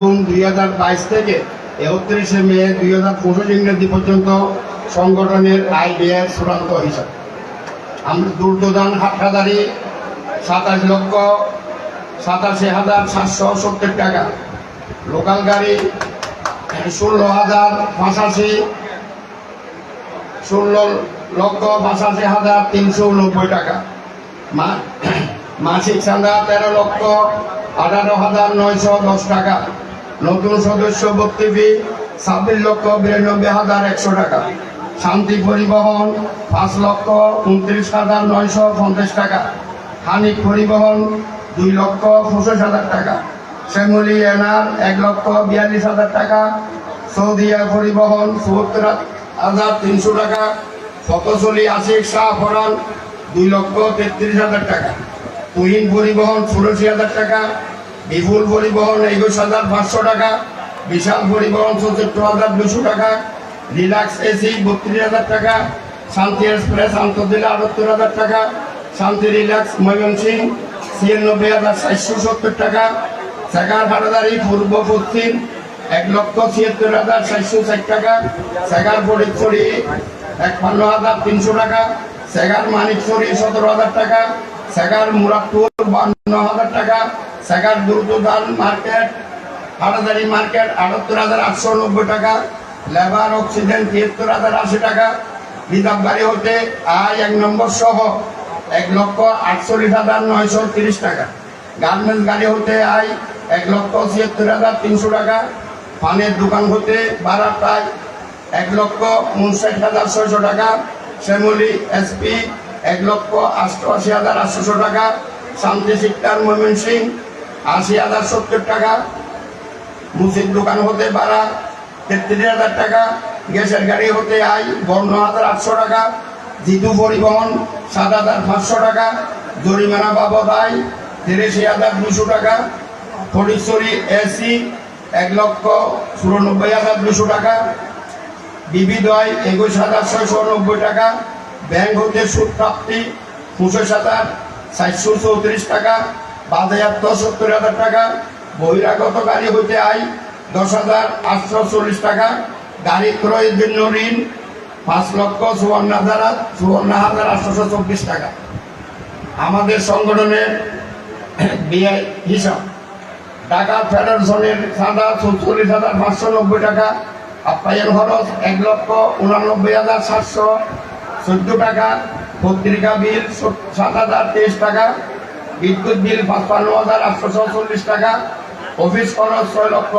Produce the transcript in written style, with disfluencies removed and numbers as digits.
2022 থেকে 31 মে 2025 ইংরেজি পর্যন্ত সংগঠনের আয় ব্যয়ের চূড়ান্ত হিসাব। আমরা দুর্যোধন হাটহাজারি 27,87,770 টাকা, লোকাল গাড়ি 16,85,390 টাকা, মাসিক চাঁদা 13,18,910 টাকা, নতুন সদস্য ভর্তি ফি 26,92,100 টাকা, শান্তি পরিবহন 5,29,950 টাকা, হানিক পরিবহন 2,25,000 টাকা, শ্যামলী এনার 1,42,000 টাকা, সৌদিয়া পরিবহন 74,300 টাকা, ফতসলি আশিক শাহ ফরান 2,33,000 টাকা, তুহিন পরিবহন 84,000 টাকা, বিপুল পরিবহন 21,500 টাকা, বিশাল পরিবহন 74,200 টাকা, রিলাক্স এসি 32,000 টাকা, শান্তি এক্সপ্রেস আন্তর্জাতিক 78,000 টাকা, শান্তি রিলাক্স ময়মনসিংহ 96,470 টাকা, সেগার হাটাদারি পূর্ব পশ্চিম 1,76,460 টাকা, সেগার ফটিকছড়ি 51,300 টাকা, সেগার মানিকছড়ি 17,000 টাকা, সেগার মুরাদপুর 52,000 টাকা, সেগার দুর্যোধন মার্কেট হাটাদারি মার্কেট 78,890 টাকা, লেবার অক্সিজেন 73,080 টাকা, রিজার্ভ গাড়ি হতে আয় 1 নম্বর সহ 1,48,930 টাকা, গার্মেন্টস গাড়ি হতে আয় 1,76,300 টাকা, পানের দোকান হতে ভাড়া প্রায় 1,59,600 টাকা, শ্যামলী এসপি 1,88,800 টাকা, শান্তি শিক্ষার ময়মনসিংহ 80,070 টাকা, মুসিদ দোকান হতে ভাড়া 33,000 টাকা, গ্যাসের গাড়ি হতে আয় 52,800 টাকা, জিতু পরিবহন 7,500 টাকা, জরিমানা বাবদ আয় 83,200 টাকা, ফটিকছড়ি এসি 1,94,200 টাকা, বিবিধয় 21,690 টাকা, ব্যাংক হতে সুদ প্রাপ্তি 25,434 টাকা, বাজেয়াপ্ত 70,000 টাকা, বহিরাগত গাড়ি হইতে আয় 10,840 টাকা, গাড়ি ক্রয়ের জন্য ঋণ 5,54,824 টাকা। আমাদের সংগঠনের ব্যয় হিসাব: ঢাকা ফেডারেশনের চাঁদা 44,590 টাকা, আপ্যায়ন খরচ 1,89,714 টাকা, পত্রিকা বিল 7,023 টাকা, বিদ্যুৎ বিল 55,840 টাকা, অফিস খরচ 6,00,000